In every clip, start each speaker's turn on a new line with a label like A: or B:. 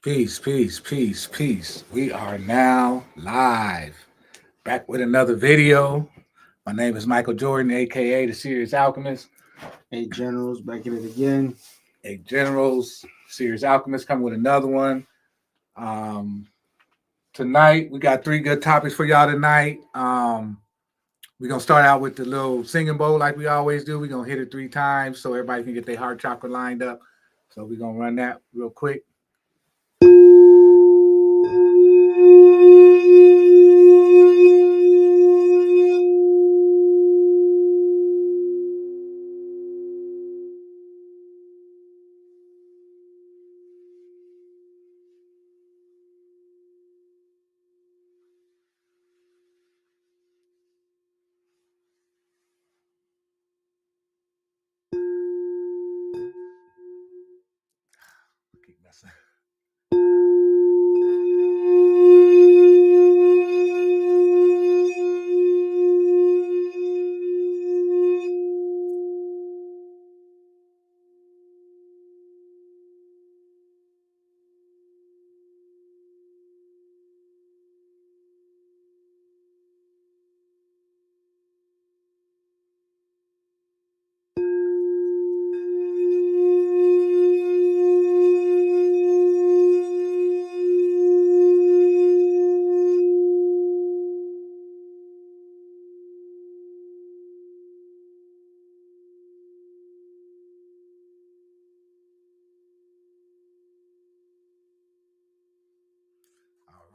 A: Peace, peace, peace, peace. We are now live. Back with another video. My name is Michael Jordan, aka the Serious Alchemist.
B: Hey, Generals, back at it again.
A: A Generals, Serious Alchemist coming with another one. Um, Tonight, we got three good topics for y'all tonight. We're gonna start out with the little singing bowl like we always do. We're gonna hit it 3 times so everybody can get their heart chakra lined up. So we're gonna run that real quick. Keep messing.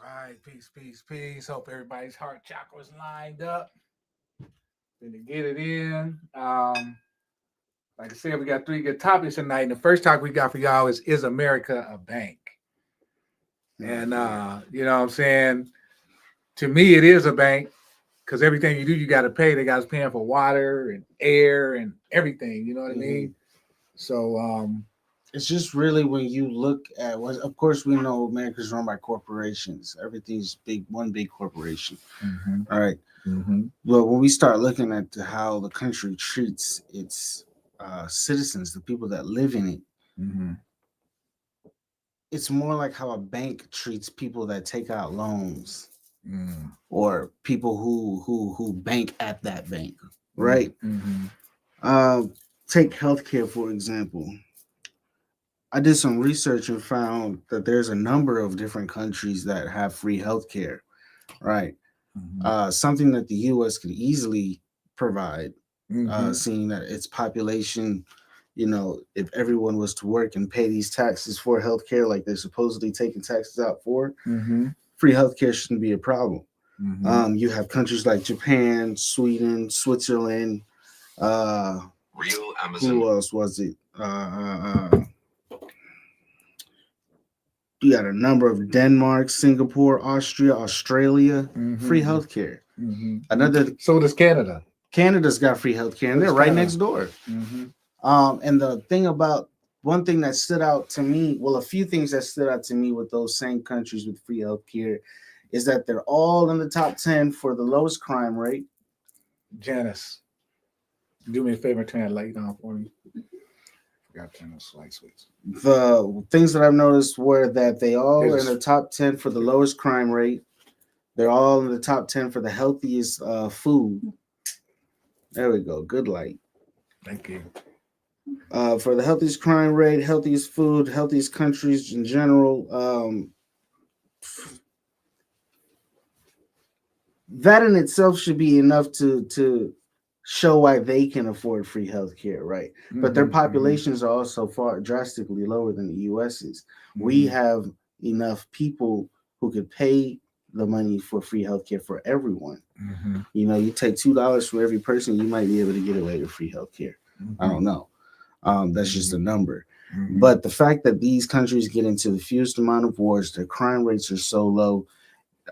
A: All right, peace, peace, peace. Hope everybody's heart chakras lined up. Then to get it in. Like I said, we got three good topics tonight. And the first topic we got for y'all is America a bank? And you know what I'm saying? To me, it is a bank because everything you do, you got to pay. They got us paying for water and air and everything. You know what I mean? So
B: It's just really when you look at what, of course, we know America's run by corporations. Everything's one big corporation. All right. But when we start looking at how the country treats its citizens, the people that live in it, it's more like how a bank treats people that take out loans or people who bank at that bank, right? Take healthcare, for example. I did some research and found that there's a number of different countries that have free healthcare, right? Something that the U.S. could easily provide, seeing that its population, you know, if everyone was to work and pay these taxes for healthcare like they're supposedly taking taxes out for, free healthcare shouldn't be a problem. You have countries like Japan, Sweden, Switzerland. Real Amazon. Who else was it? You got a number of Denmark, Singapore, Austria, Australia, free healthcare.
A: So does Canada.
B: Canada's got free healthcare, and they're right next door. And the thing about one thing that stood out to me, well, a few things that stood out to me with those same countries with free healthcare, is that they're all in the top 10 for the lowest crime rate.
A: Janice, do me a favor, turn that light on for me. Forgot to turn those light switches.
B: The things that I've noticed were that they all are in the top 10 for the lowest crime rate. They're all in the top 10 for the healthiest food. There we go. Good light.
A: Thank you.
B: For the healthiest crime rate, healthiest food, healthiest countries in general. That in itself should be enough to show why they can afford free healthcare, right? But their populations are also far drastically lower than the U.S.'s. We have enough people who could pay the money for free healthcare for everyone. You know, you take $2 for every person, you might be able to get away with free healthcare. I don't know. That's just a number. But the fact that these countries get into the fewest amount of wars, their crime rates are so low,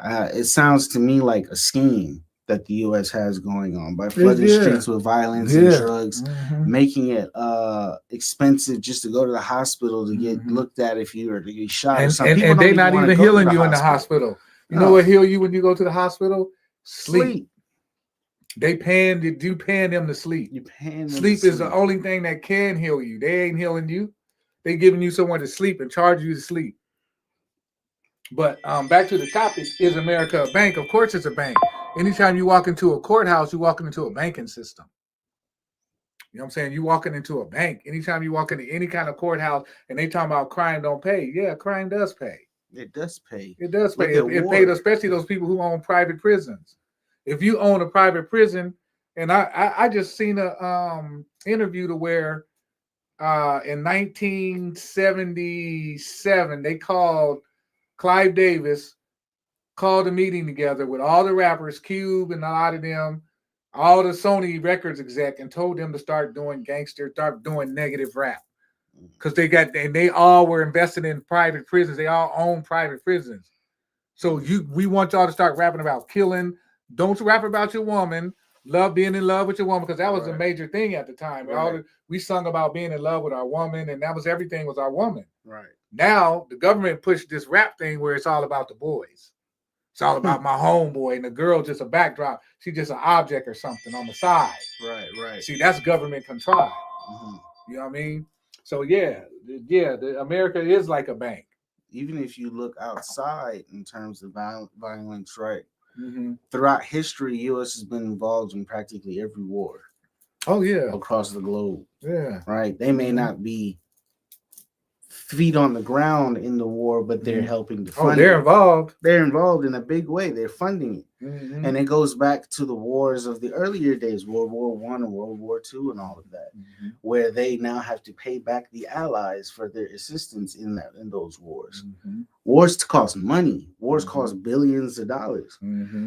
B: it sounds to me like a scheme that the U.S. has going on by flooding streets with violence and drugs, making it expensive just to go to the hospital to get looked at if you were to get shot.
A: And they're not even healing you in the hospital. You know what heal you when you go to the hospital? Sleep. They paying them to sleep. You paying them sleep is the only thing that can heal you. They ain't healing you. They giving you somewhere to sleep and charge you to sleep. But back to the topic, is America a bank? Of course it's a bank. Anytime you walk into a courthouse, you're walking into a banking system. You know what I'm saying? You walking into a bank. Anytime you walk into any kind of courthouse and they talking about crime don't pay. Yeah, crime does pay.
B: It does pay.
A: It does pay.
B: Look at
A: It
B: war.
A: paid, especially those people who own private prisons. If you own a private prison, and I just seen a interview to where in 1977 they called Clive Davis, called a meeting together with all the rappers, Cube and a lot of them, all the Sony Records exec, and told them to start doing gangster, start doing negative rap. Because they all were invested in private prisons. They all own private prisons. So we want y'all to start rapping about killing. Don't rap about your woman. Love being in love with your woman, because that was a major thing at the time. Right. We sung about being in love with our woman, and that was everything was our woman.
B: Right.
A: Now the government pushed this rap thing where it's all about the boys. It's all about my homeboy, and the girl just a backdrop. She's just an object or something on the side.
B: Right, right.
A: See, that's government control. Mm-hmm. You know what I mean? So America is like a bank.
B: Even if you look outside in terms of violence, right? Mm-hmm. Throughout history, U.S. has been involved in practically every war.
A: Oh yeah,
B: across the globe.
A: Yeah,
B: right. They may not be feet on the ground in the war, but they're helping to fund.
A: Oh, they're involved.
B: They're involved in a big way. They're funding it, and it goes back to the wars of the earlier days, World War I and World War II, and all of that, where they now have to pay back the Allies for their assistance in those wars. Wars cost money. Wars cost billions of dollars.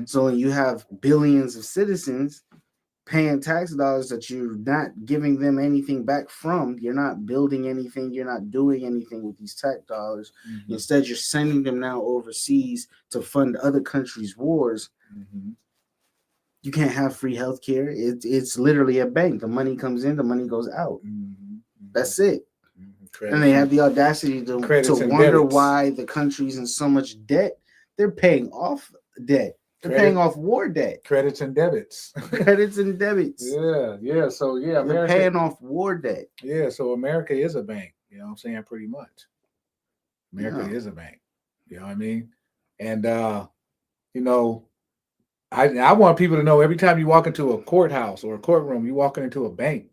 B: So when you have billions of citizens paying tax dollars that you're not giving them anything back from, you're not building anything, you're not doing anything with these tax dollars. Instead, you're sending them now overseas to fund other countries' wars. You can't have free healthcare. It's literally a bank. The money comes in, the money goes out. That's it. And they have the audacity to wonder why the country's in so much debt. They're paying off debt. They're paying off war debt.
A: Credits and debits.
B: Credits and debits.
A: Yeah. So, yeah.
B: They're paying off war debt.
A: Yeah, so America is a bank. You know what I'm saying? Pretty much. America is a bank. You know what I mean? And, you know, I want people to know every time you walk into a courthouse or a courtroom, you're walking into a bank.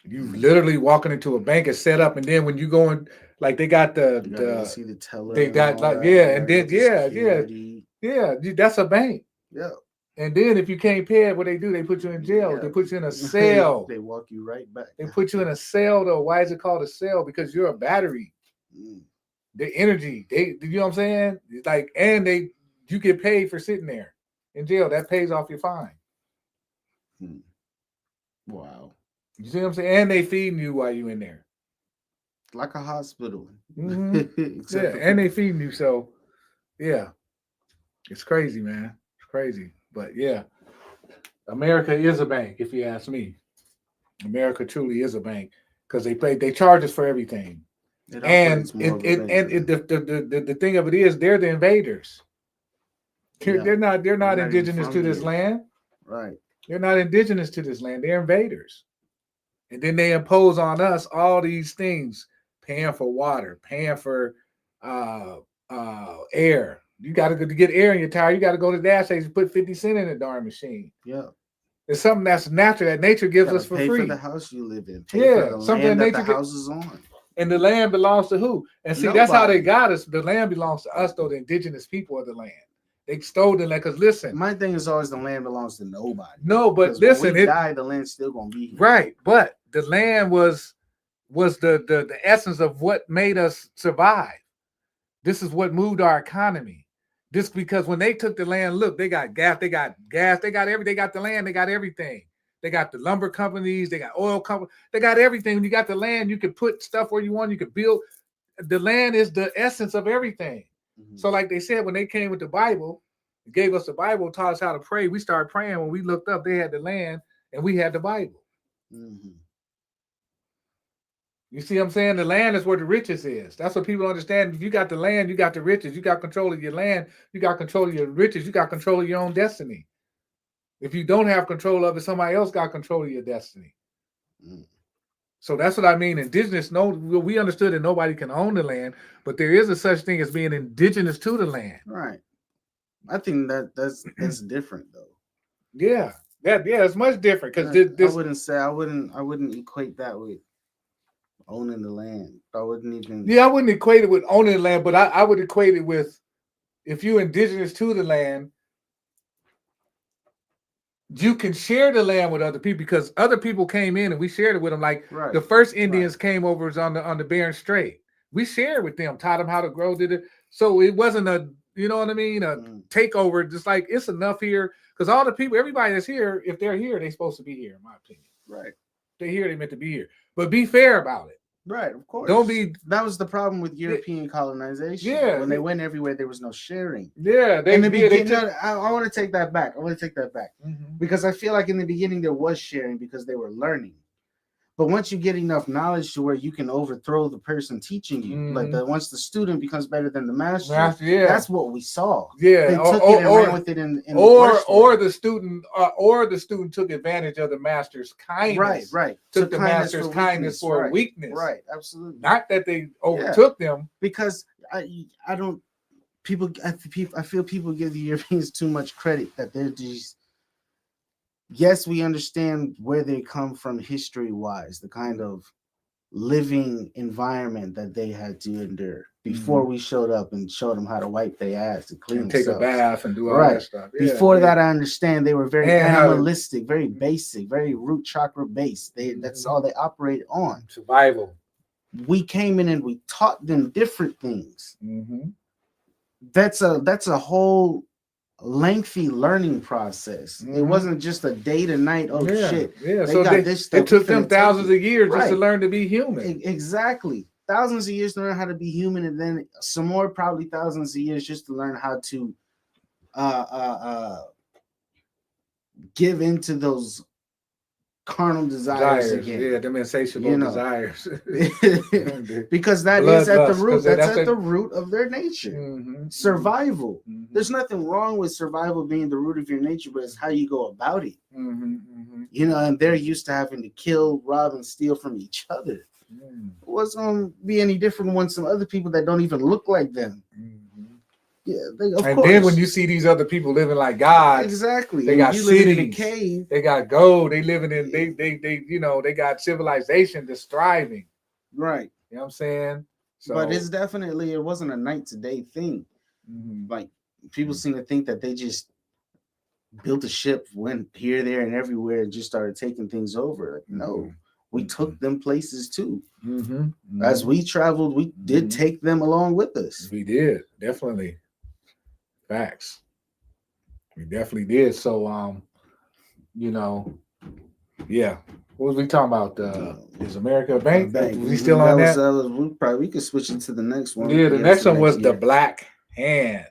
A: You literally walking into a bank is set up, and then when you go in, like they got
B: see the teller.
A: They got like and then that's a bank.
B: Yeah.
A: And then if you can't pay it, what they do? They put you in jail. Yeah. They put you in a cell.
B: They walk you right back.
A: They put you in a cell though. Why is it called a cell? Because you're a battery. The energy, you know what I'm saying? Like, and you get paid for sitting there in jail. That pays off your fine.
B: Wow.
A: You see what I'm saying? And they feeding you while you in there.
B: Like a hospital.
A: And they feeding you. So, yeah. It's crazy, man. It's crazy. But, yeah. America is a bank, if you ask me. America truly is a bank. Because they charge us for everything. And the thing of it is, they're the invaders. They're not indigenous to this land.
B: Right.
A: They're not indigenous to this land. They're invaders. And then they impose on us all these things, paying for water, paying for air. You got to get air in your tire. You got to go to the gas station, put 50 cents in the darn machine.
B: Yeah.
A: It's something that's natural, that nature gives us for
B: free.
A: Pay
B: for the house you live in. Pay for the
A: something
B: land
A: that
B: nature the house is on.
A: And the land belongs to who? And see, that's how they got us. The land belongs to us, though, the indigenous people of the land. They stole the land. Because listen,
B: my thing is always the land belongs to nobody.
A: No, but listen,
B: when we die, the land's still gonna be here.
A: Right. But the land was the essence of what made us survive. This is what moved our economy. This because when they took the land, look, they got gas, they got everything, they got the land, they got everything. They got the lumber companies, they got oil companies, they got everything. When you got the land, you can put stuff where you want, you can build. The land is the essence of everything. So like they said, when they came with the Bible, gave us the Bible, taught us how to pray. We started praying. When we looked up, they had the land and we had the Bible. You see what I'm saying? The land is where the riches is. That's what people understand. If you got the land, you got the riches. You got control of your land. You got control of your riches. You got control of your own destiny. If you don't have control of it, somebody else got control of your destiny. So that's what I mean. Indigenous, no, we understood that nobody can own the land, but there is a such thing as being indigenous to the land.
B: Right. I think that's different though.
A: Yeah, it's much different because
B: I wouldn't equate that with owning the land. I wouldn't even.
A: Yeah, I wouldn't equate it with owning the land, but I would equate it with if you're indigenous to the land, you can share the land with other people because other people came in and we shared it with them. Like the first Indians came over on the Bering Strait. We shared with them, taught them how to grow. Did it so it wasn't a what I mean, a takeover. Just like it's enough here because all the people, everybody that's here, if they're here, they're supposed to be here. In my opinion,
B: right?
A: They're here. They meant to be here, but be fair about it.
B: Right, of course.
A: Don't be.
B: That was the problem with European colonization.
A: Yeah,
B: when they went everywhere, there was no sharing.
A: Yeah,
B: in the beginning, I want to take that back. Because I feel like in the beginning there was sharing because they were learning. But once you get enough knowledge to where you can overthrow the person teaching you, once the student becomes better than the master, that's what we saw.
A: Yeah,
B: they took it and ran with it
A: or the student took advantage of the master's kindness.
B: Right.
A: Took the master's kindness for weakness.
B: Right, absolutely.
A: Not that they overtook them.
B: Because I feel people give the Europeans too much credit that they're just. Yes, we understand where they come from history-wise, the kind of living environment that they had to endure before we showed up and showed them how to wipe their ass and clean themselves.
A: Take a bath and do all that stuff.
B: Before that, I understand they were very animalistic, very basic, very root chakra based. That's all they operated on.
A: Survival.
B: We came in and we taught them different things. That's a whole lengthy learning process. It wasn't just a day to night. Shit.
A: Yeah. It took them thousands of years just to learn to be human.
B: Exactly. Thousands of years to learn how to be human, and then some more probably thousands of years just to learn how to give into those carnal desires again.
A: Yeah, them insatiable desires.
B: Because that is at the root. That's at the root of their nature. Survival. There's nothing wrong with survival being the root of your nature, but it's how you go about it. And they're used to having to kill, rob, and steal from each other. It wasn't going to be any different when some other people that don't even look like them. Yeah, of course.
A: Then when you see these other people living like gods,
B: exactly,
A: they got cities,
B: in a cave.
A: They got gold, they living in they got civilization that's thriving.
B: Right.
A: You know what I'm saying? So,
B: but it's definitely, it wasn't a night to day thing. Like people seem to think that they just built a ship, went here, there, and everywhere, and just started taking things over. Like, no, we took them places too. As we traveled, we did take them along with us.
A: We did, definitely. Facts. We definitely did. So, yeah. What was we talking about? Is America a bank? Was we still on that?
B: We could switch into the next one.
A: Yeah, the next one was the Black Hand.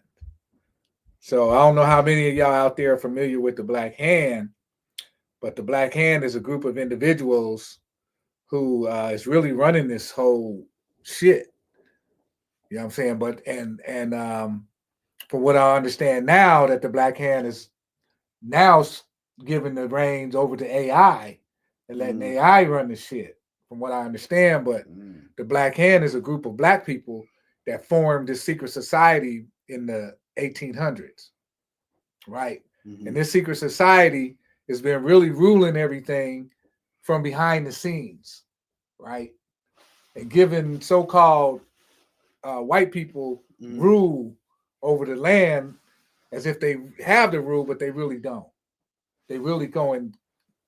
A: So I don't know how many of y'all out there are familiar with the Black Hand, but the Black Hand is a group of individuals who is really running this whole shit. You know what I'm saying? But and from what I understand now, that the Black Hand is now giving the reins over to AI and letting AI run the shit, from what I understand. But the Black Hand is a group of black people that formed this secret society in the 1800s, right? And this secret society has been really ruling everything from behind the scenes, right? And giving so-called white people rule over the land as if they have the rule, but they really don't. They really go and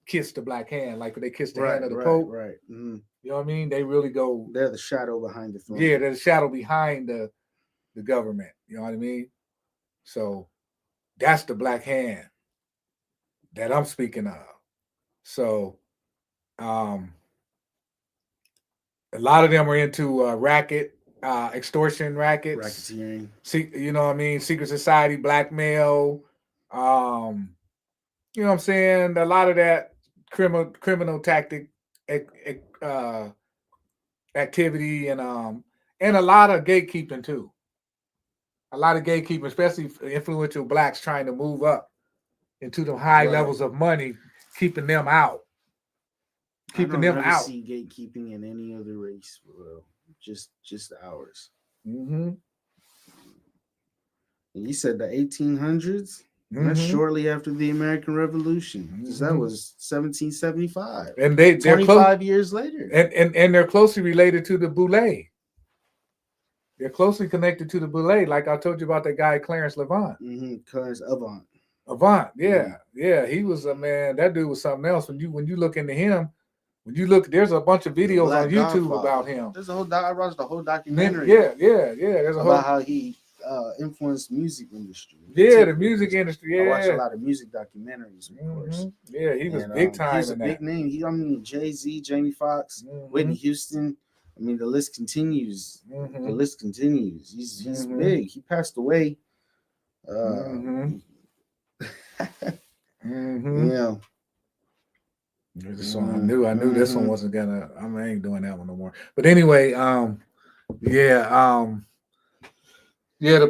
A: kiss the Black Hand, like they kiss the hand of the Pope.
B: Right.
A: You know what I mean? They really go.
B: They're the shadow behind the throne.
A: Yeah, they're the shadow behind the government. You know what I mean? So that's the Black Hand that I'm speaking of. So a lot of them are into extortion rackets,
B: racketeering.
A: You know what I mean? Secret society, blackmail. You know what I'm saying? A lot of that criminal tactic activity, and a lot of gatekeeping too. A lot of gatekeeping, especially influential blacks trying to move up into the high levels of money, keeping them out. keeping them
B: never
A: out.
B: see gatekeeping in any other race, bro. Just ours.
A: Mm-hmm.
B: And you said the 1800s.
A: Mm-hmm.
B: That's shortly after the American Revolution, because that
A: Mm-hmm.
B: was 1775.
A: And they're
B: 25 years later.
A: And they're closely related to the Boule. They're closely connected to the Boule, like I told you about that guy Clarence Levant.
B: Clarence Avant.
A: Avant, yeah, yeah. He was a man. That dude was something else. When you look into him, there's a bunch of videos on YouTube about him.
B: There's a whole. I watched the whole documentary.
A: Yeah. There's
B: about how he influenced music industry.
A: Yeah, the music industry. Yeah,
B: I watched a lot of music documentaries, of course.
A: Yeah, he was big time.
B: He's a big name. Jay-Z, Jamie Foxx, Whitney Houston. I mean, the list continues. The list continues. He's big. He passed away. Yeah.
A: This one, I knew this one wasn't gonna. I ain't doing that one no more. But anyway, the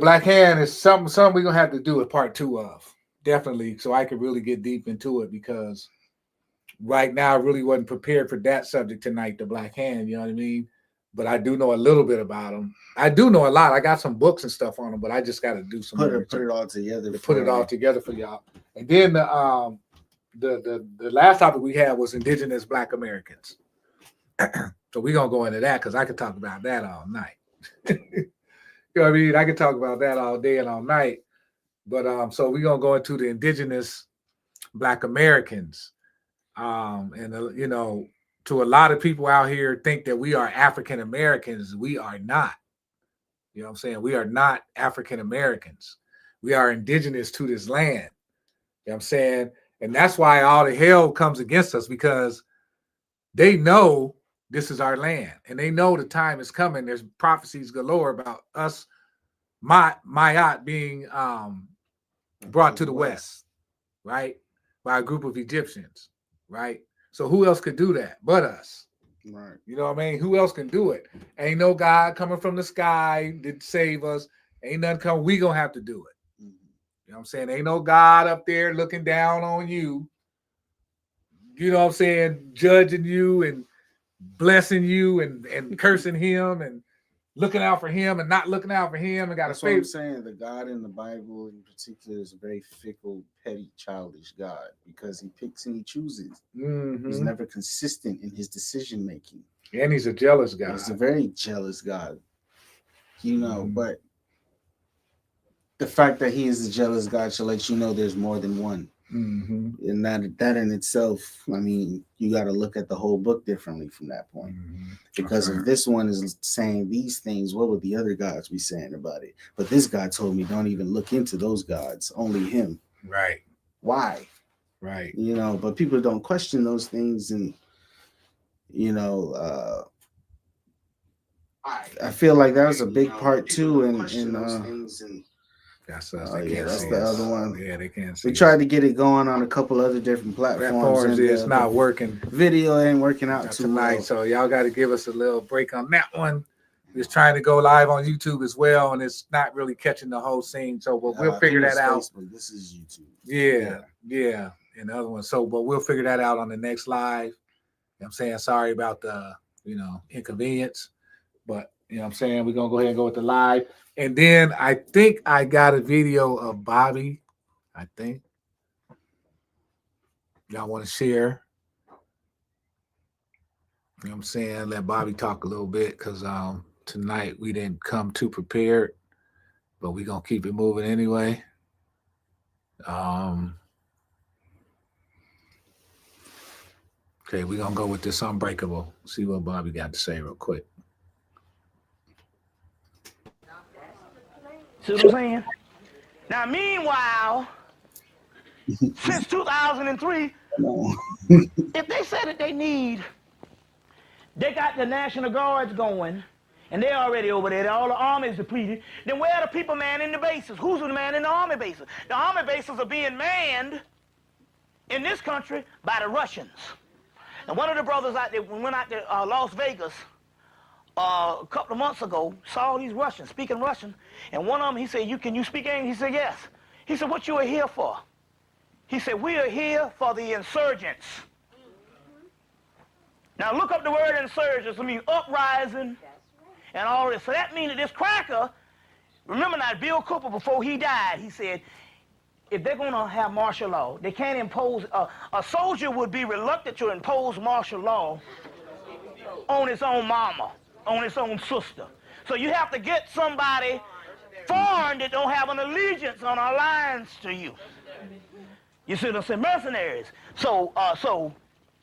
A: Black Hand is something we're gonna have to do a part 2 of, definitely, so I could really get deep into it, because right now I really wasn't prepared for that subject tonight, the Black Hand. You know what I mean? But I do know a little bit about them. I do know a lot. I got some books and stuff on them, but I just got to do some
B: put it all together.
A: Put it all together for y'all. And then the last topic we had was Indigenous Black Americans. So we're gonna go into that, because I could talk about that all night. You know what I mean? I could talk about that all day and all night. But so we're gonna go into the Indigenous Black Americans. To a lot of people out here think that we are African Americans. We are not. You know what I'm saying? We are not African Americans. We are indigenous to this land. You know what I'm saying? And that's why all the hell comes against us, because they know this is our land, and they know the time is coming. There's prophecies galore about us, Mayat being brought to the West, right? By a group of Egyptians, right? So who else could do that but us?
B: Right.
A: You know what I mean? Who else can do it? Ain't no God coming from the sky to save us. Ain't nothing coming. We gonna have to do it. You know what I'm saying? Ain't no God up there looking down on you. You know what I'm saying? Judging you and blessing you and cursing him and looking out for him and not looking out for him, and got
B: That's
A: a
B: what I'm
A: favorite.
B: saying. The God in the Bible in particular is a very fickle, petty, childish God, because he picks and he chooses. He's never consistent in his decision making.
A: And he's a jealous God.
B: He's a very jealous God. But the fact that he is a jealous God should let you know there's more than one. And that in itself, I mean, you got to look at the whole book differently from that point. Because if this one is saying these things, what would the other gods be saying about it? But this God told me, don't even look into those gods, only him.
A: Right.
B: Why?
A: Right.
B: But people don't question those things. And, I feel like that was a big part too.
A: That's us.
B: That's the other one.
A: Yeah, they can't see.
B: We tried to get it going on a couple other different platforms. And
A: it's not working.
B: Video ain't working out
A: tonight,
B: well.
A: so y'all got to give us a little break on that one. We're trying to go live on YouTube as well, and it's not really catching the whole scene. So, but we'll figure that out.
B: Facebook. This is YouTube.
A: Yeah, and the other one. So, but we'll figure that out on the next live. You know what I'm saying? Sorry about the inconvenience, but you know what I'm saying? We're gonna go ahead and go with the live. And then I think I got a video of Bobby. I think y'all want to share. You know what I'm saying? Let Bobby talk a little bit, because tonight we didn't come too prepared, but we're going to keep it moving anyway. Okay, we're going to go with this Unbreakable. See what Bobby got to say real quick.
C: See what I'm saying? Now, meanwhile, since 2003, if they said that they got the National Guards going, and they're already over there, all the army's depleted, then where are the people manning the bases? Who's the man in the army bases? The army bases are being manned in this country by the Russians. And one of the brothers out there, went out to Las Vegas a couple of months ago, saw these Russians speaking Russian, and one of them, he said, can you speak English? He said, yes. He said, what you are here for? He said, we are here for the insurgents. Now look up the word insurgents. I mean uprising and all this. So that means that this cracker, remember now, Bill Cooper, before he died, he said, if they're going to have martial law, they can't impose, a soldier would be reluctant to impose martial law on his own mama, on his own sister. So you have to get somebody foreign that don't have an allegiance on our lines to you. You see what I'm saying? Mercenaries. So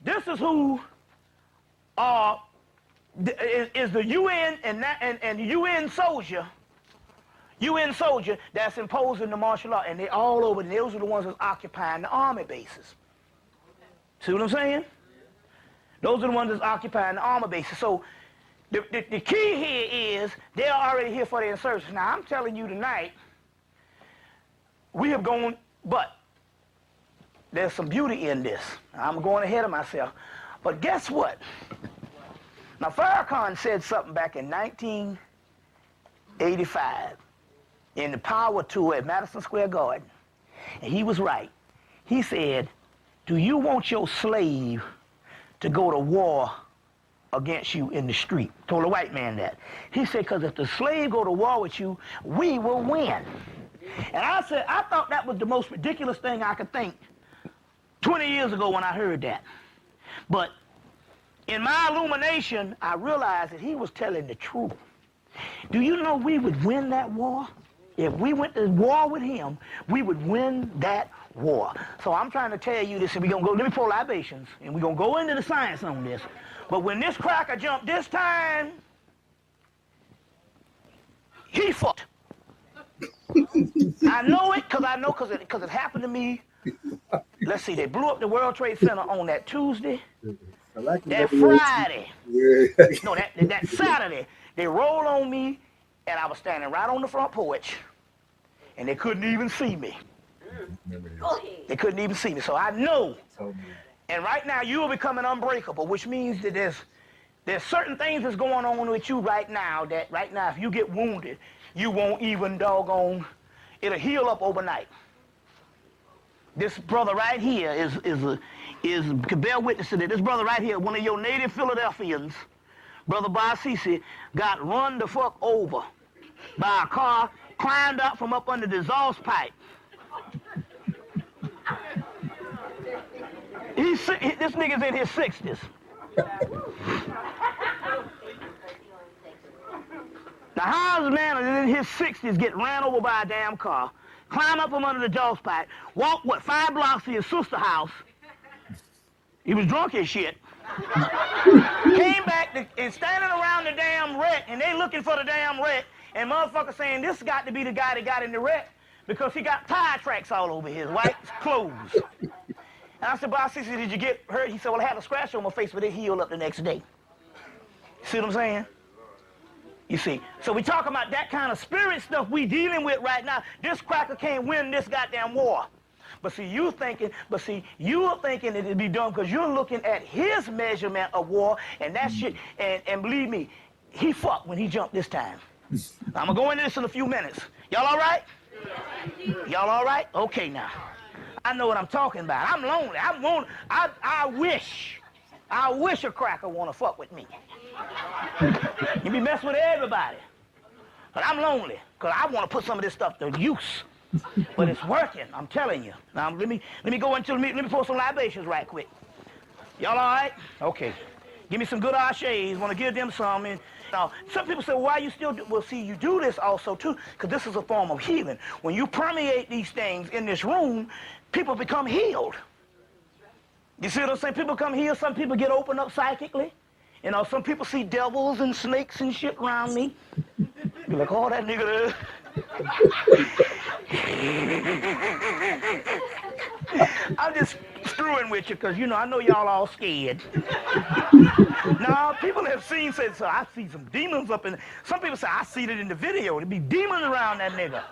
C: this is who is the UN and UN soldier that's imposing the martial law, and they're all over. And those are the ones that's occupying the army bases. See what I'm saying? Those are the ones that's occupying the army bases. So the key here is they're already here for the insurgents. Now I'm telling you tonight, we have gone, but there's some beauty in this. I'm going ahead of myself. But guess what? Now Farrakhan said something back in 1985 in the Power Tour at Madison Square Garden. And he was right. He said, do you want your slave to go to war against you in the street? Told a white man that. He said, because if the slave go to war with you, we will win. And I said, I thought that was the most ridiculous thing I could think 20 years ago when I heard that. But in my illumination, I realized that he was telling the truth. Do you know we would win that war? If we went to war with him, we would win that war. So I'm trying to tell you this, and we're going to go, let me pour libations, and we're going to go into the science on this. But when this cracker jumped this time, he fucked. I know it because it happened to me. Let's see, they blew up the World Trade Center on that Tuesday. That Friday, no, that Saturday, they rolled on me, and I was standing right on the front porch, and they couldn't even see me. They couldn't even see me, so I know. And right now, you are becoming unbreakable, which means that there's certain things that's going on with you right now that right now, if you get wounded, you won't even doggone, it'll heal up overnight. This brother right here can bear witness to that. This brother right here, one of your native Philadelphians, Brother Basisi, got run the fuck over by a car, climbed up from up under the exhaust pipe. This nigga's in his 60s. Now how's a man in his 60s get ran over by a damn car, climb up from under the exhaust pipe, walk, 5 blocks to his sister's house? He was drunk as shit. Came back and standing around the damn wreck, and they looking for the damn wreck, and motherfucker saying this got to be the guy that got in the wreck because he got tire tracks all over his white clothes. And I said, Boss, did you get hurt? He said, well, I had a scratch on my face, but it healed up the next day. See what I'm saying? You see, so we talk about that kind of spirit stuff we dealing with right now. This cracker can't win this goddamn war. But see, you're thinking that it'd be done because you're looking at his measurement of war, and that shit, and believe me, he fucked when he jumped this time. I'm gonna go into this in a few minutes. Y'all all right? Y'all all right? Okay now. I know what I'm talking about. I'm lonely. I wish a cracker wanna fuck with me. You be messing with everybody. But I'm lonely, because I want to put some of this stuff to use. But it's working, I'm telling you. Now let me pour some libations right quick. Y'all all right? Okay. Give me some good ashes. Want to give them some. And now, some people say, well, why you still do? Well, see, you do this also too, because this is a form of healing. When you permeate these things in this room, people become healed. You see what I'm saying? People come healed. Some people get opened up psychically. You know, some people see devils and snakes and shit around me. Be like, oh, that nigga there. I'm just screwing with you because, you know, I know y'all all scared. No, people have seen, so I see some demons up in, some people say, I seen it in the video. There'd be demons around that nigga.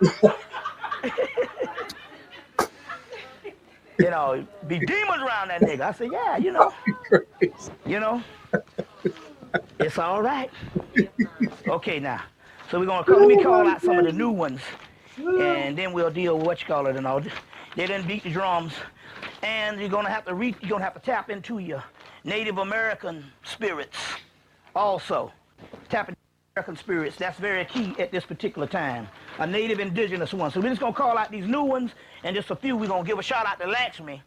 C: You know, be demons around that nigga. I say, yeah, you know, it's all right. Okay, now, so we're gonna let me call out some of the new ones, and then we'll deal with what you call it and all. They didn't beat the drums, and you're gonna have to tap into your Native American spirits also. Tapping American spirits, that's very key at this particular time. A native indigenous one. So we're just gonna call out these new ones, and just a few we're gonna give a shout out to Lakshmi,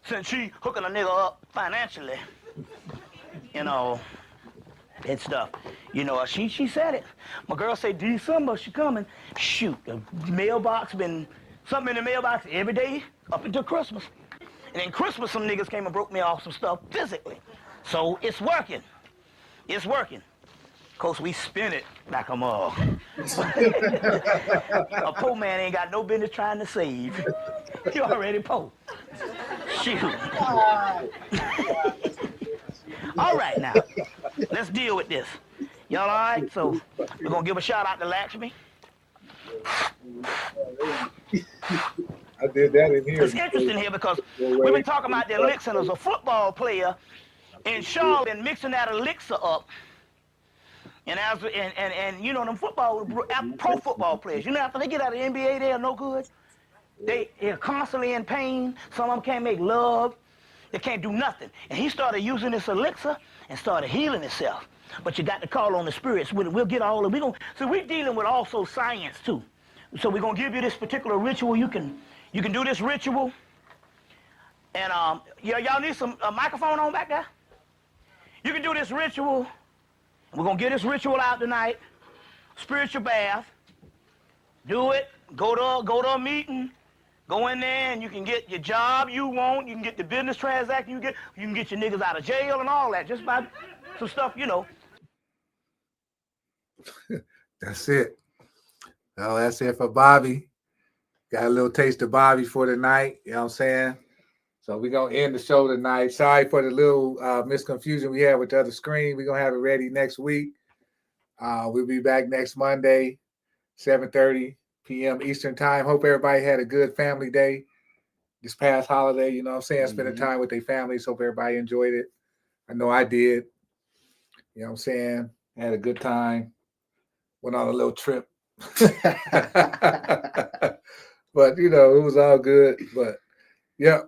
C: since she hooking a nigga up financially. You know, and stuff. You know, she said it. My girl said December she coming. Shoot, the mailbox been something in the mailbox every day up until Christmas. And then Christmas some niggas came and broke me off some stuff physically. So it's working. It's working. Of course, we spin it like a mug. A poor man ain't got no business trying to save. You already poor. Shoot. All right, now, let's deal with this. Y'all all right? So we're going to give a shout out to Lakshmi.
A: I did that in here.
C: It's interesting here because we've been talking about the elixir as a football player in Charlotte and mixing that elixir up. And you know, them pro football players, you know, after they get out of the NBA, they are no good. They're constantly in pain. Some of them can't make love. They can't do nothing. And he started using this elixir and started healing himself. But you got to call on the spirits. We'll get all of it. So we're dealing with also science too. So we're gonna give you this particular ritual. You can do this ritual. And y'all need some microphone on back there? You can do this ritual. We're gonna get this ritual out tonight. Spiritual bath. Do it. Go to a meeting. Go in there and you can get your job you want. You can get the business transaction you get. You can get your niggas out of jail and all that just by some stuff, you know.
A: That's it. Well, that's it for Bobby. Got a little taste of Bobby for tonight. You know what I'm saying? So we're going to end the show tonight. Sorry for the little misconfusion we had with the other screen. We're going to have it ready next week. We'll be back next Monday, 7:30 p.m. Eastern time. Hope everybody had a good family day this past holiday. You know what I'm saying? Spending time with their families. Hope everybody enjoyed it. I know I did. You know what I'm saying? Had a good time. Went on a little trip. But, you know, it was all good. But, yeah,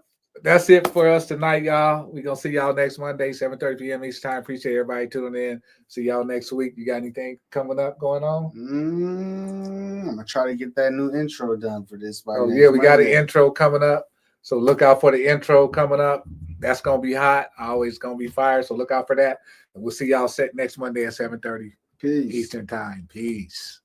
A: that's it for us tonight, y'all. We're going to see y'all next Monday, 7:30 p.m. Eastern time. Appreciate everybody tuning in. See y'all next week. You got anything coming up, going on?
B: I'm going to try to get that new intro done for this.
A: Oh, yeah, we got an intro coming up. So look out for the intro coming up. That's going to be hot. Always going to be fire. So look out for that. And we'll see y'all next Monday at 7:30 Eastern time. Peace.